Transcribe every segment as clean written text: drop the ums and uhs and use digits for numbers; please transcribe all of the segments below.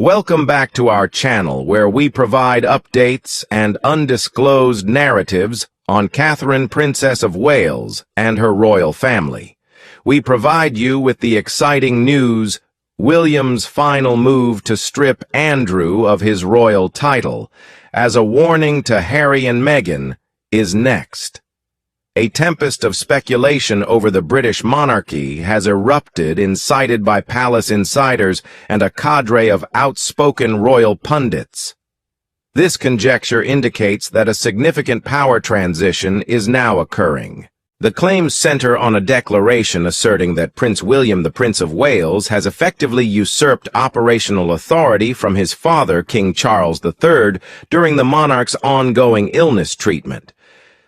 Welcome back to our channel, where we provide updates and undisclosed narratives on Catherine, Princess of Wales, and her royal family. We provide you with the exciting news: William's final move to strip Andrew of his royal title, as a warning to Harry and Meghan, is next. A tempest of speculation over the British monarchy has erupted, incited by palace insiders and a cadre of outspoken royal pundits. This conjecture indicates that a significant power transition is now occurring. The claims center on a declaration asserting that Prince William, the Prince of Wales, has effectively usurped operational authority from his father, King Charles III, during the monarch's ongoing illness treatment.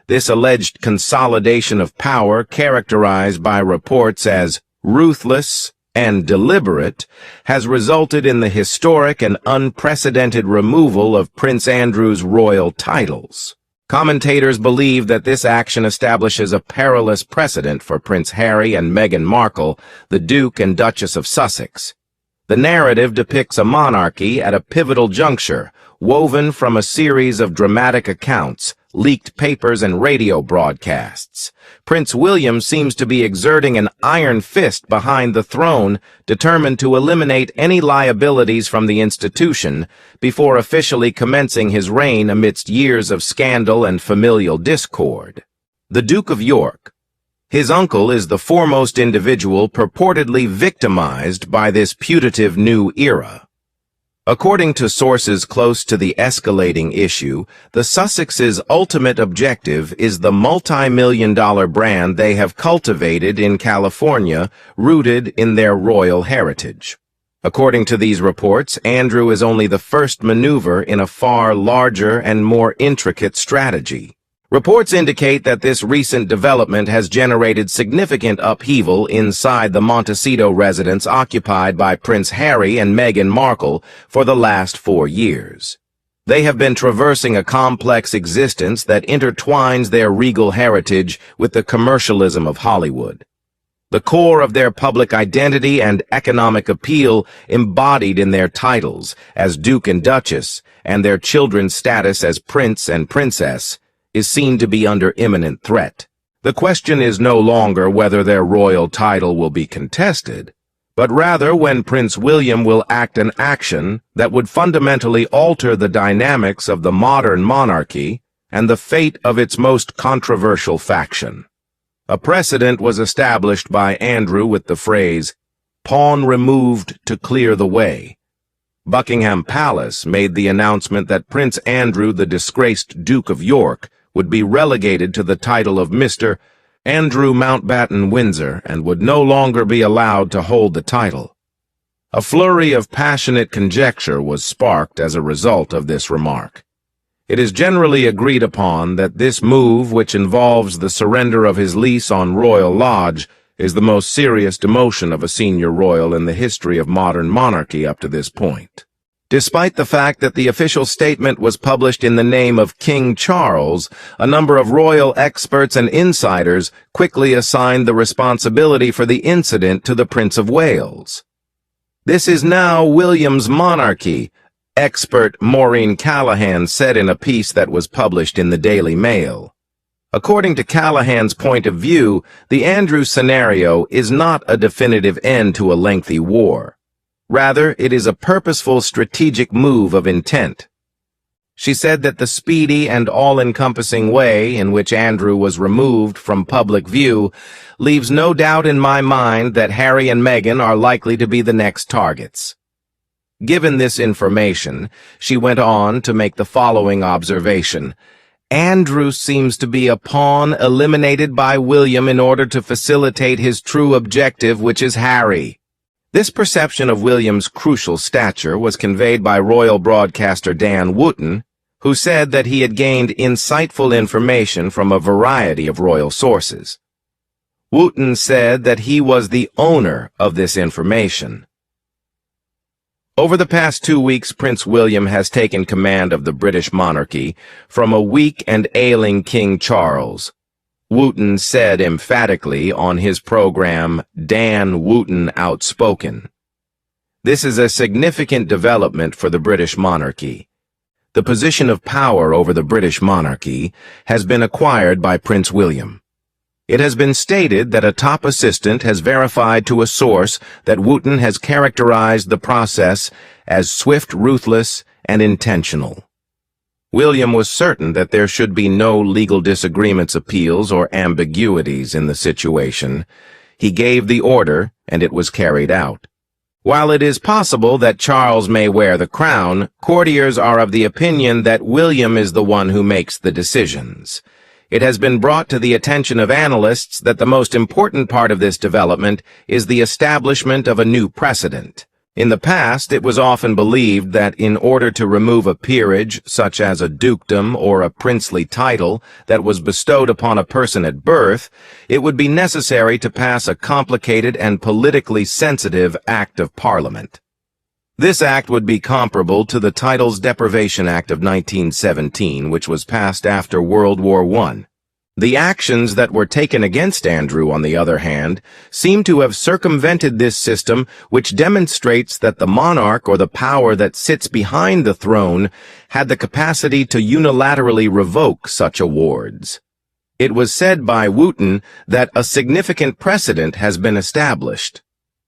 This alleged consolidation of power, characterized by reports as ruthless and deliberate, has resulted in the historic and unprecedented removal of Prince Andrew's royal titles. Commentators believe that this action establishes a perilous precedent for Prince Harry and Meghan Markle, the Duke and Duchess of Sussex. The narrative depicts a monarchy at a pivotal juncture, woven from a series of dramatic accounts, leaked papers, and radio broadcasts. Prince William seems to be exerting an iron fist behind the throne, determined to eliminate any liabilities from the institution before officially commencing his reign amidst years of scandal and familial discord. The Duke of York, his uncle, is the foremost individual purportedly victimized by this putative new era. According to sources close to the escalating issue, the Sussexes' ultimate objective is the multi-million-dollar brand they have cultivated in California, rooted in their royal heritage. According to these reports, Andrew is only the first maneuver in a far larger and more intricate strategy. Reports indicate that this recent development has generated significant upheaval inside the Montecito residence occupied by Prince Harry and Meghan Markle for the last 4 years. They have been traversing a complex existence that intertwines their regal heritage with the commercialism of Hollywood. The core of their public identity and economic appeal embodied in their titles as Duke and Duchess, and their children's status as Prince and Princess, is seen to be under imminent threat. The question is no longer whether their royal title will be contested, but rather when Prince William will act an action that would fundamentally alter the dynamics of the modern monarchy and the fate of its most controversial faction. A precedent was established by Andrew with the phrase, "pawn removed to clear the way." Buckingham Palace made the announcement that Prince Andrew, the disgraced Duke of York, would be relegated to the title of Mr. Andrew Mountbatten Windsor and would no longer be allowed to hold the title. A flurry of passionate conjecture was sparked as a result of this remark. It is generally agreed upon that this move, which involves the surrender of his lease on Royal Lodge, is the most serious demotion of a senior royal in the history of modern monarchy up to this point. Despite the fact that the official statement was published in the name of King Charles, a number of royal experts and insiders quickly assigned the responsibility for the incident to the Prince of Wales. "This is now William's monarchy," expert Maureen Callahan said in a piece that was published in the Daily Mail. According to Callahan's point of view, the Andrew scenario is not a definitive end to a lengthy war. Rather, it is a purposeful strategic move of intent. She said that the speedy and all-encompassing way in which Andrew was removed from public view leaves no doubt in my mind that Harry and Meghan are likely to be the next targets. Given this information, she went on to make the following observation: Andrew seems to be a pawn eliminated by William in order to facilitate his true objective, which is Harry. This perception of William's crucial stature was conveyed by royal broadcaster Dan Wootton, who said that he had gained insightful information from a variety of royal sources. Wootton said that he was the owner of this information. Over the past 2 weeks, Prince William has taken command of the British monarchy from a weak and ailing King Charles. Wootton said emphatically on his program, Dan Wootton Outspoken. This is a significant development for the British monarchy. The position of power over the British monarchy has been acquired by Prince William. It has been stated that a top assistant has verified to a source that Wotton has characterized the process as swift, ruthless, and intentional. William was certain that there should be no legal disagreements, appeals, or ambiguities in the situation. He gave the order, and it was carried out. While it is possible that Charles may wear the crown, courtiers are of the opinion that William is the one who makes the decisions. It has been brought to the attention of analysts that the most important part of this development is the establishment of a new precedent. In the past, it was often believed that in order to remove a peerage, such as a dukedom or a princely title, that was bestowed upon a person at birth, it would be necessary to pass a complicated and politically sensitive Act of Parliament. This act would be comparable to the Titles Deprivation Act of 1917, which was passed after World War I. The actions that were taken against Andrew, on the other hand, seem to have circumvented this system, which demonstrates that the monarch, or the power that sits behind the throne, had the capacity to unilaterally revoke such awards. It was said by Wotton that a significant precedent has been established.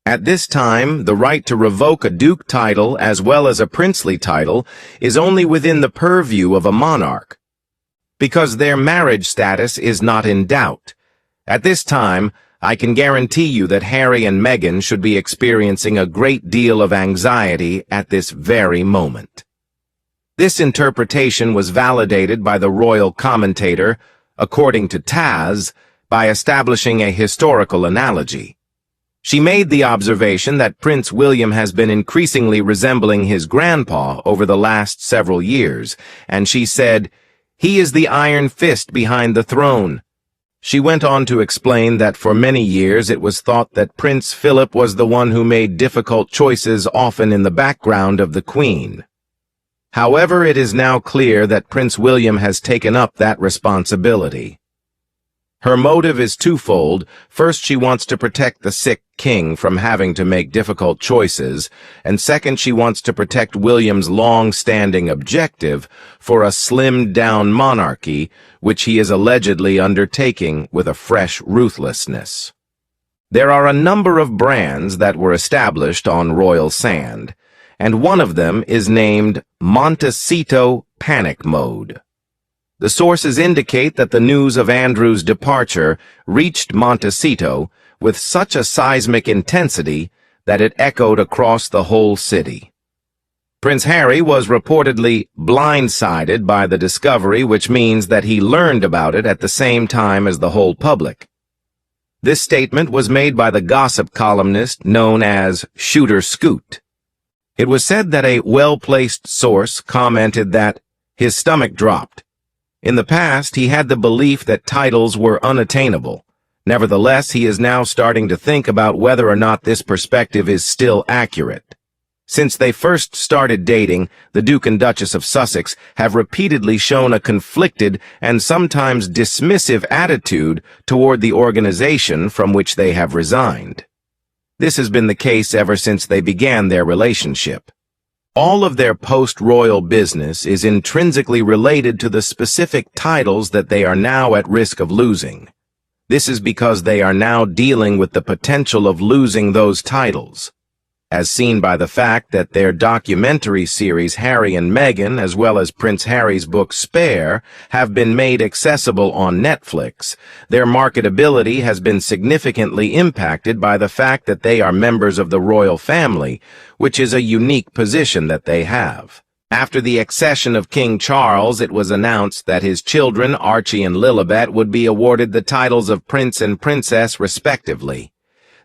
At this time, the right to revoke a duke title as well as a princely title is only within the purview of a monarch, because their marriage status is not in doubt. At this time, I can guarantee you that Harry and Meghan should be experiencing a great deal of anxiety at this very moment. This interpretation was validated by the royal commentator, according to Taz, by establishing a historical analogy. She made the observation that Prince William has been increasingly resembling his grandpa over the last several years, and she said, "He is the iron fist behind the throne." She went on to explain that for many years it was thought that Prince Philip was the one who made difficult choices, often in the background of the Queen. However, it is now clear that Prince William has taken up that responsibility. Her motive is twofold. First, she wants to protect the sick king from having to make difficult choices, and second, she wants to protect William's long-standing objective for a slimmed-down monarchy, which he is allegedly undertaking with a fresh ruthlessness. There are a number of brands that were established on royal sand, and one of them is named Montecito Panic Mode. The sources indicate that the news of Andrew's departure reached Montecito with such a seismic intensity that it echoed across the whole city. Prince Harry was reportedly blindsided by the discovery, which means that he learned about it at the same time as the whole public. This statement was made by the gossip columnist known as Shooter Scoot. It was said that a well-placed source commented that his stomach dropped. In the past, he had the belief that titles were unattainable. Nevertheless, he is now starting to think about whether or not this perspective is still accurate. Since they first started dating, the Duke and Duchess of Sussex have repeatedly shown a conflicted and sometimes dismissive attitude toward the organization from which they have resigned. This has been the case ever since they began their relationship. All of their post-royal business is intrinsically related to the specific titles that they are now at risk of losing. This is because they are now dealing with the potential of losing those titles, as seen by the fact that their documentary series Harry and Meghan, as well as Prince Harry's book Spare, have been made accessible on Netflix. Their marketability has been significantly impacted by the fact that they are members of the royal family, which is a unique position that they have. After the accession of King Charles, it was announced that his children, Archie and Lilibet, would be awarded the titles of Prince and Princess respectively.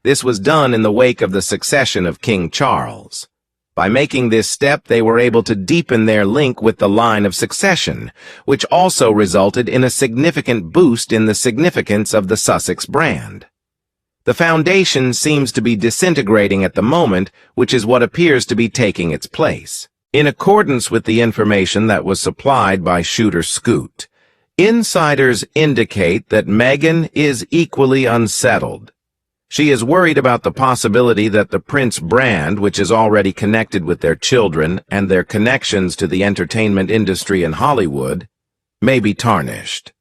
This was done in the wake of the succession of King Charles. By making this step, they were able to deepen their link with the line of succession, which also resulted in a significant boost in the significance of the Sussex brand. The foundation seems to be disintegrating at the moment, which is what appears to be taking its place. In accordance with the information that was supplied by Shooter Scoot, insiders indicate that Meghan is equally unsettled. She is worried about the possibility that the Prince brand, which is already connected with their children and their connections to the entertainment industry in Hollywood, may be tarnished.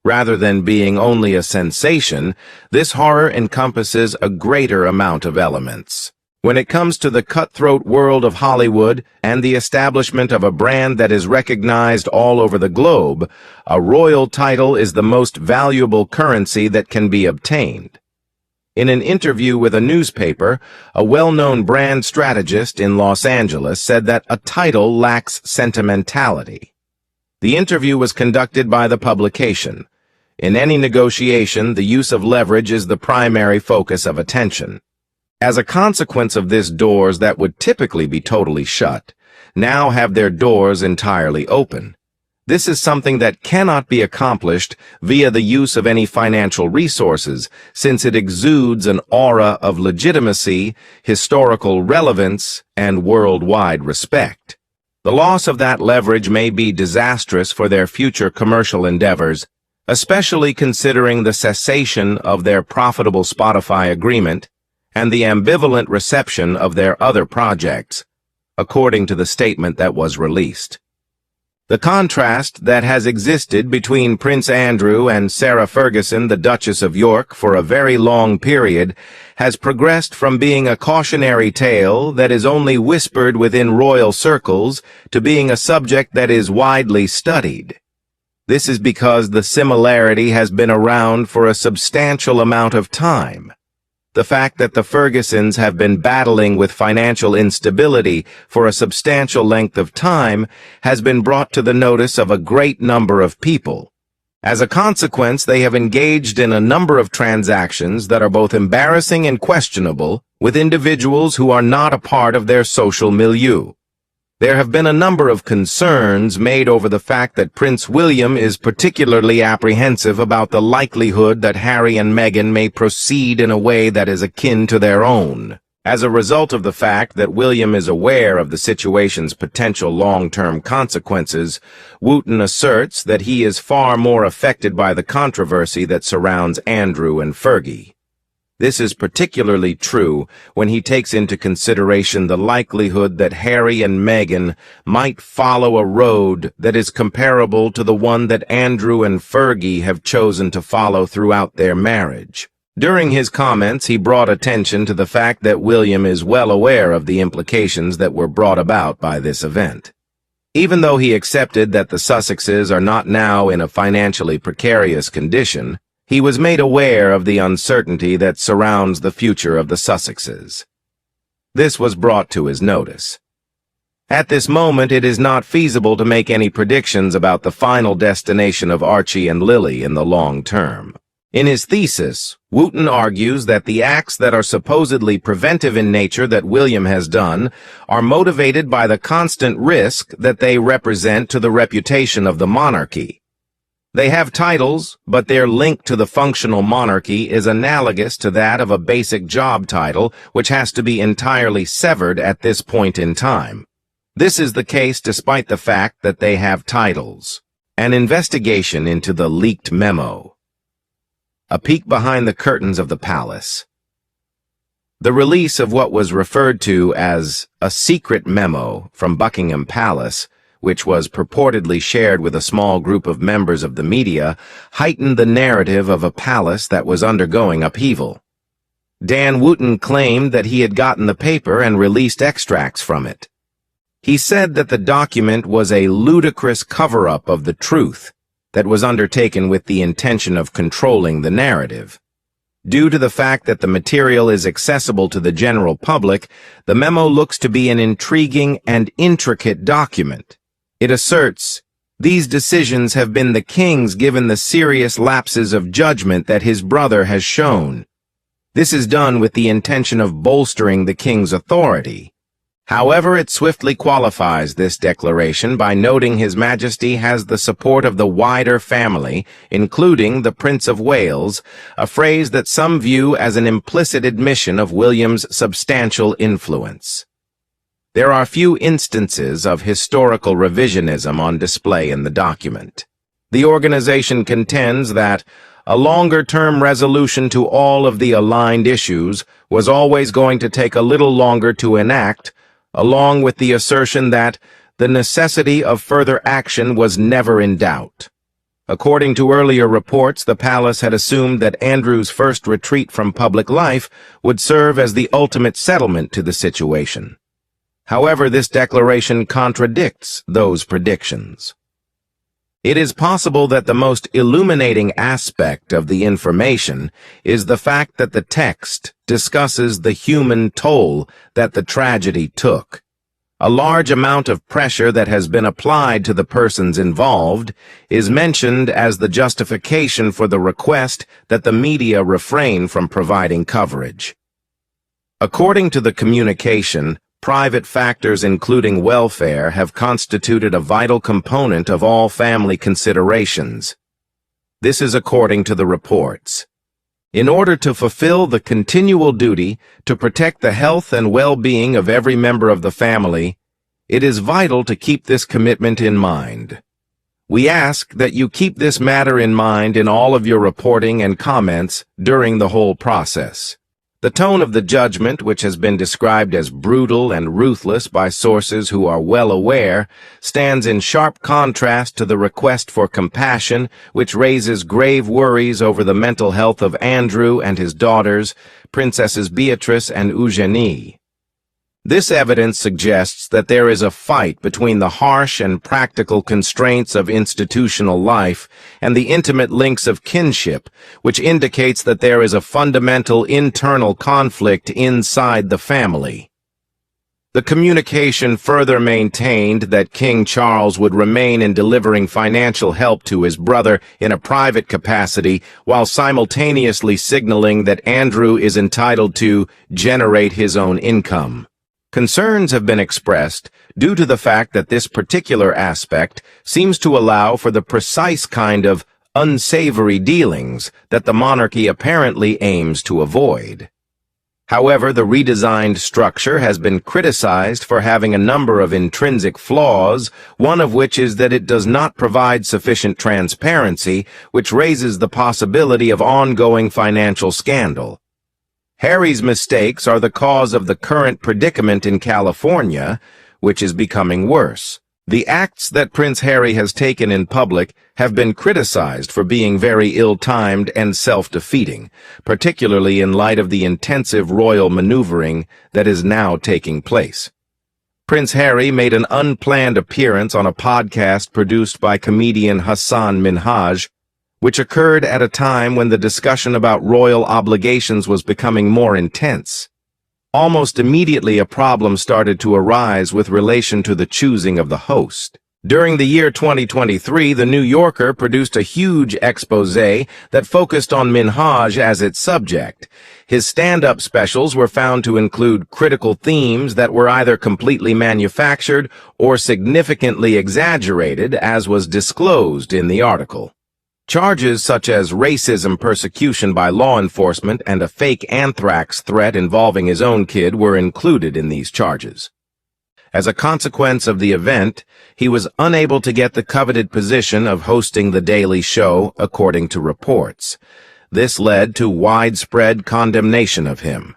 Rather than being only a sensation, this horror encompasses a greater amount of elements. When it comes to the cutthroat world of Hollywood and the establishment of a brand that is recognized all over the globe, a royal title is the most valuable currency that can be obtained. In an interview with a newspaper, a well-known brand strategist in Los Angeles said that a title lacks sentimentality. The interview was conducted by the publication. In any negotiation, the use of leverage is the primary focus of attention. As a consequence of this, doors that would typically be totally shut now have their doors entirely open. This is something that cannot be accomplished via the use of any financial resources, since it exudes an aura of legitimacy, historical relevance, and worldwide respect. The loss of that leverage may be disastrous for their future commercial endeavors, especially considering the cessation of their profitable Spotify agreement and the ambivalent reception of their other projects, according to the statement that was released. The contrast that has existed between Prince Andrew and Sarah Ferguson, the Duchess of York, for a very long period has progressed from being a cautionary tale that is only whispered within royal circles to being a subject that is widely studied. This is because the similarity has been around for a substantial amount of time. The fact that the Fergusons have been battling with financial instability for a substantial length of time has been brought to the notice of a great number of people. As a consequence, they have engaged in a number of transactions that are both embarrassing and questionable with individuals who are not a part of their social milieu. There have been a number of concerns made over the fact that Prince William is particularly apprehensive about the likelihood that Harry and Meghan may proceed in a way that is akin to their own. As a result of the fact that William is aware of the situation's potential long-term consequences, Wooten asserts that he is far more affected by the controversy that surrounds Andrew and Fergie. This is particularly true when he takes into consideration the likelihood that Harry and Meghan might follow a road that is comparable to the one that Andrew and Fergie have chosen to follow throughout their marriage. During his comments, he brought attention to the fact that William is well aware of the implications that were brought about by this event. Even though he accepted that the Sussexes are not now in a financially precarious condition, he was made aware of the uncertainty that surrounds the future of the Sussexes. This was brought to his notice. At this moment, it is not feasible to make any predictions about the final destination of Archie and Lily in the long term. In his thesis, Wooten argues that the acts that are supposedly preventive in nature that William has done are motivated by the constant risk that they represent to the reputation of the monarchy. They have titles, but their link to the functional monarchy is analogous to that of a basic job title, which has to be entirely severed at this point in time. This is the case despite the fact that they have titles. An investigation into the leaked memo. A peek behind the curtains of the palace. The release of what was referred to as a secret memo from Buckingham Palace, which was purportedly shared with a small group of members of the media, heightened the narrative of a palace that was undergoing upheaval. Dan Wooten claimed that he had gotten the paper and released extracts from it. He said that the document was a ludicrous cover-up of the truth that was undertaken with the intention of controlling the narrative. Due to the fact that the material is accessible to the general public, the memo looks to be an intriguing and intricate document. It asserts, "These decisions have been the king's given the serious lapses of judgment that his brother has shown. This is done with the intention of bolstering the king's authority." However, it swiftly qualifies this declaration by noting His Majesty has the support of the wider family, including the Prince of Wales, a phrase that some view as an implicit admission of William's substantial influence. There are few instances of historical revisionism on display in the document. The organization contends that, A longer-term resolution to all of the aligned issues was always going to take a little longer to enact, along with the assertion that the necessity of further action was never in doubt. According to earlier reports, the palace had assumed that Andrew's first retreat from public life would serve as the ultimate settlement to the situation. However, this declaration contradicts those predictions. It is possible that the most illuminating aspect of the information is the fact that the text discusses the human toll that the tragedy took. A large amount of pressure that has been applied to the persons involved is mentioned as the justification for the request that the media refrain from providing coverage. According to the communication, private factors including welfare have constituted a vital component of all family considerations. This is according to the reports. In order to fulfill the continual duty to protect the health and well-being of every member of the family, it is vital to keep this commitment in mind. We ask that you keep this matter in mind in all of your reporting and comments during the whole process. The tone of the judgment, which has been described as brutal and ruthless by sources who are well aware, stands in sharp contrast to the request for compassion, which raises grave worries over the mental health of Andrew and his daughters, Princesses Beatrice and Eugenie. This evidence suggests that there is a fight between the harsh and practical constraints of institutional life and the intimate links of kinship, which indicates that there is a fundamental internal conflict inside the family. The communication further maintained that King Charles would remain in delivering financial help to his brother in a private capacity, while simultaneously signaling that Andrew is entitled to generate his own income. Concerns have been expressed due to the fact that this particular aspect seems to allow for the precise kind of unsavory dealings that the monarchy apparently aims to avoid. However, the redesigned structure has been criticized for having a number of intrinsic flaws, one of which is that it does not provide sufficient transparency, which raises the possibility of ongoing financial scandal. Harry's mistakes are the cause of the current predicament in California, which is becoming worse. The acts that Prince Harry has taken in public have been criticized for being very ill-timed and self-defeating, particularly in light of the intensive royal maneuvering that is now taking place. Prince Harry made an unplanned appearance on a podcast produced by comedian Hassan Minhaj, which occurred at a time when the discussion about royal obligations was becoming more intense. Almost immediately a problem started to arise with relation to the choosing of the host. During the year 2023, The New Yorker produced a huge exposé that focused on Minhaj as its subject. His stand-up specials were found to include critical themes that were either completely manufactured or significantly exaggerated, as was disclosed in the article. Charges such as racism persecution by law enforcement and a fake anthrax threat involving his own kid were included in these charges. As a consequence of the event, he was unable to get the coveted position of hosting The Daily Show, according to reports. This led to widespread condemnation of him.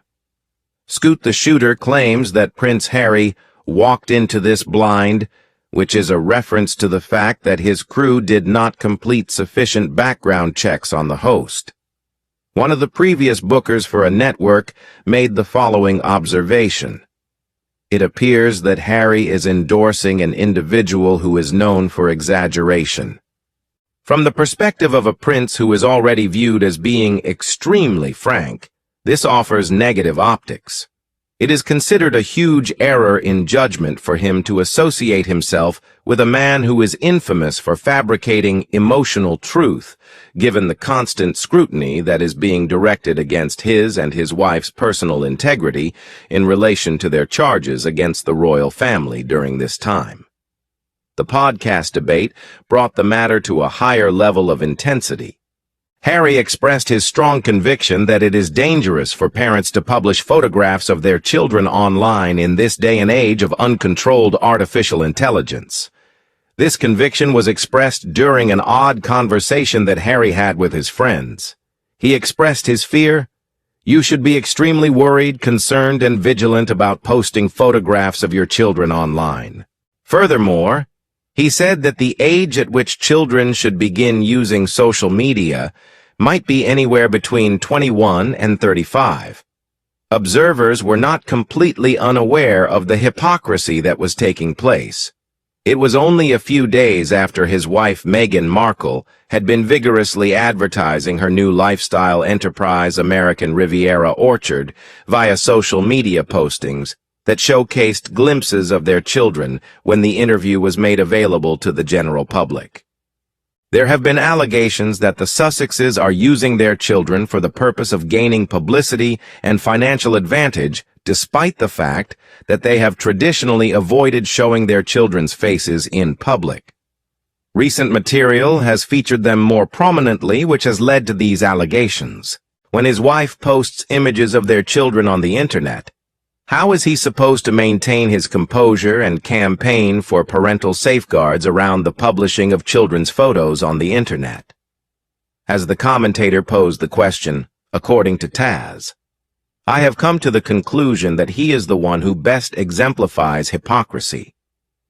Scoot the Shooter claims that Prince Harry walked into this blind, which is a reference to the fact that his crew did not complete sufficient background checks on the host. One of the previous bookers for a network made the following observation. It appears that Harry is endorsing an individual who is known for exaggeration. From the perspective of a prince who is already viewed as being extremely frank, this offers negative optics. It is considered a huge error in judgment for him to associate himself with a man who is infamous for fabricating emotional truth, given the constant scrutiny that is being directed against his and his wife's personal integrity in relation to their charges against the royal family during this time. The podcast debate brought the matter to a higher level of intensity. Harry expressed his strong conviction that it is dangerous for parents to publish photographs of their children online in this day and age of uncontrolled artificial intelligence. This conviction was expressed during an odd conversation that Harry had with his friends. He expressed his fear: "You should be extremely worried, concerned, and vigilant about posting photographs of your children online." Furthermore, he said that the age at which children should begin using social media might be anywhere between 21 and 35. Observers were not completely unaware of the hypocrisy that was taking place. It was only a few days after his wife Meghan Markle had been vigorously advertising her new lifestyle enterprise, American Riviera Orchard, via social media postings that showcased glimpses of their children when the interview was made available to the general public. There have been allegations that the Sussexes are using their children for the purpose of gaining publicity and financial advantage, despite the fact that they have traditionally avoided showing their children's faces in public. Recent material has featured them more prominently, which has led to these allegations. When his wife posts images of their children on the internet, how is he supposed to maintain his composure and campaign for parental safeguards around the publishing of children's photos on the internet? As the commentator posed the question, according to Taz, I have come to the conclusion that he is the one who best exemplifies hypocrisy.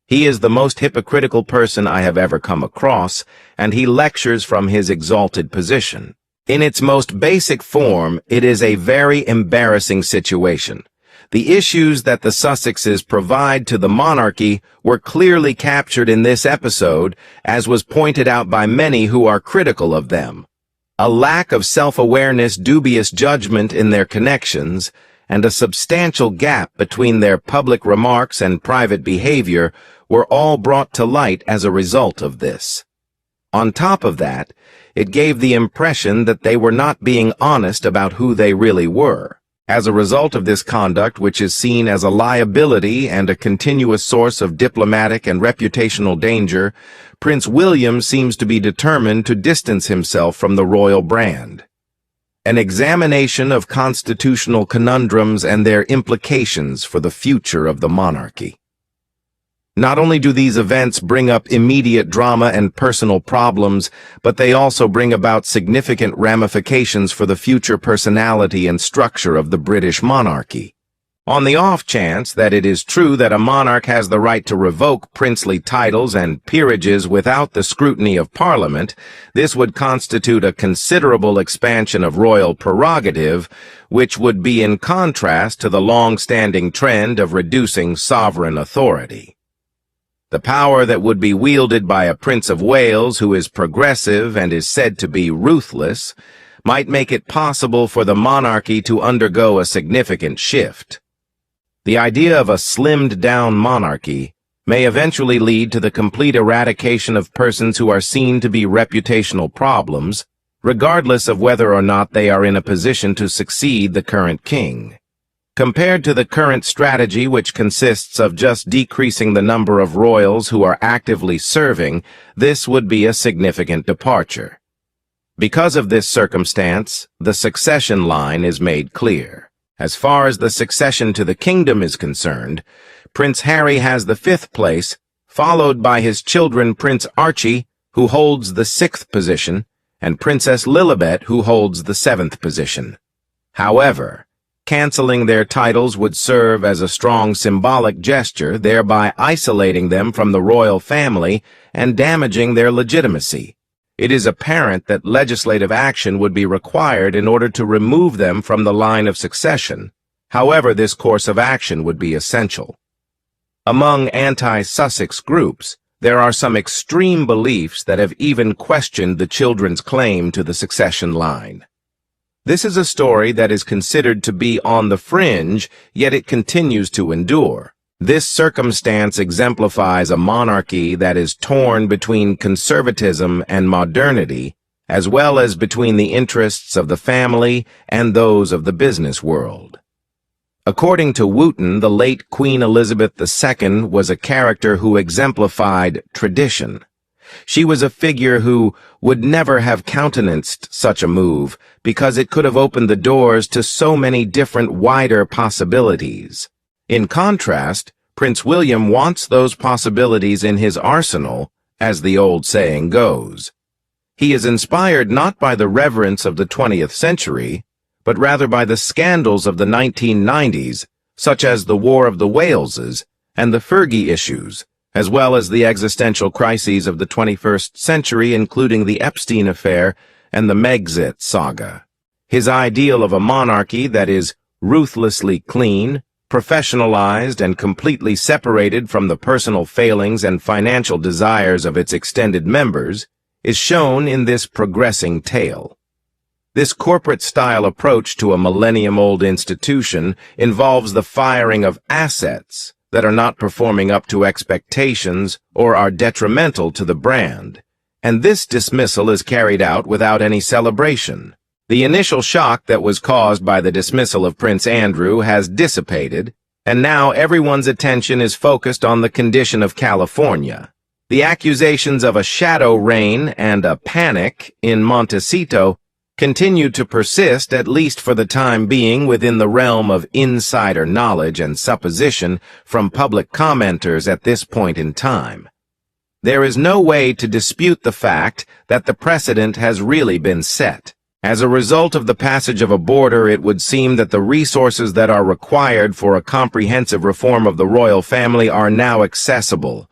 He is the most hypocritical person I have ever come across, and he lectures from his exalted position. In its most basic form, it is a very embarrassing situation. The issues that the Sussexes provide to the monarchy were clearly captured in this episode, as was pointed out by many who are critical of them. A lack of self-awareness, dubious judgment in their connections, and a substantial gap between their public remarks and private behavior were all brought to light as a result of this. On top of that, it gave the impression that they were not being honest about who they really were. As a result of this conduct, which is seen as a liability and a continuous source of diplomatic and reputational danger, Prince William seems to be determined to distance himself from the royal brand. An examination of constitutional conundrums and their implications for the future of the monarchy. Not only do these events bring up immediate drama and personal problems, but they also bring about significant ramifications for the future personality and structure of the British monarchy. On the off chance that it is true that a monarch has the right to revoke princely titles and peerages without the scrutiny of Parliament, this would constitute a considerable expansion of royal prerogative, which would be in contrast to the long-standing trend of reducing sovereign authority. The power that would be wielded by a Prince of Wales who is progressive and is said to be ruthless might make it possible for the monarchy to undergo a significant shift. The idea of a slimmed-down monarchy may eventually lead to the complete eradication of persons who are seen to be reputational problems, regardless of whether or not they are in a position to succeed the current king. Compared to the current strategy, which consists of just decreasing the number of royals who are actively serving, this would be a significant departure. Because of this circumstance, the succession line is made clear. As far as the succession to the kingdom is concerned, Prince Harry has the 5th place, followed by his children Prince Archie, who holds the 6th position, and Princess Lilibet, who holds the 7th position. However, canceling their titles would serve as a strong symbolic gesture, thereby isolating them from the royal family and damaging their legitimacy. It is apparent that legislative action would be required in order to remove them from the line of succession. However, this course of action would be essential. Among anti-Sussex groups, there are some extreme beliefs that have even questioned the children's claim to the succession line. This is a story that is considered to be on the fringe, yet it continues to endure. This circumstance exemplifies a monarchy that is torn between conservatism and modernity, as well as between the interests of the family and those of the business world. According to Wooten, the late Queen Elizabeth II was a character who exemplified tradition. She was a figure who would never have countenanced such a move because it could have opened the doors to so many different wider possibilities. In contrast, Prince William wants those possibilities in his arsenal as the old saying goes. He is inspired not by the reverence of the 20th century, but rather by the scandals of the 1990s, such as the War of the Waleses and the Fergie issues, as well as the existential crises of the 21st century, including the Epstein affair and the Megxit saga. His ideal of a monarchy that is ruthlessly clean, professionalized, and completely separated from the personal failings and financial desires of its extended members is shown in this progressing tale. This corporate-style approach to a millennium-old institution involves the firing of assets that are not performing up to expectations or are detrimental to the brand, and this dismissal is carried out without any celebration. The initial shock that was caused by the dismissal of Prince Andrew has dissipated, and now everyone's attention is focused on the condition of California. The accusations of a shadow reign and a panic in Montecito continue to persist, at least for the time being, within the realm of insider knowledge and supposition from public commenters at this point in time. There is no way to dispute the fact that the precedent has really been set. As a result of the passage of a border, it would seem that the resources that are required for a comprehensive reform of the royal family are now accessible.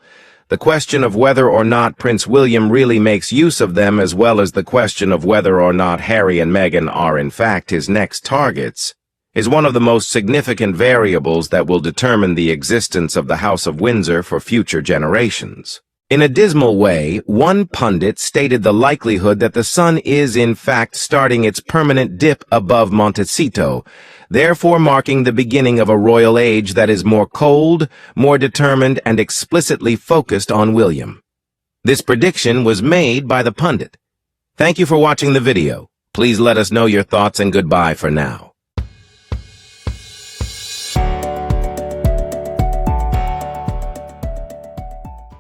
The question of whether or not Prince William really makes use of them, as well as the question of whether or not Harry and Meghan are in fact his next targets, is one of the most significant variables that will determine the existence of the House of Windsor for future generations. In a dismal way, one pundit stated the likelihood that the sun is in fact starting its permanent dip above Montecito, therefore marking the beginning of a royal age that is more cold, more determined, and explicitly focused on William. This prediction was made by the pundit. Thank you for watching the video. Please let us know your thoughts, and goodbye for now.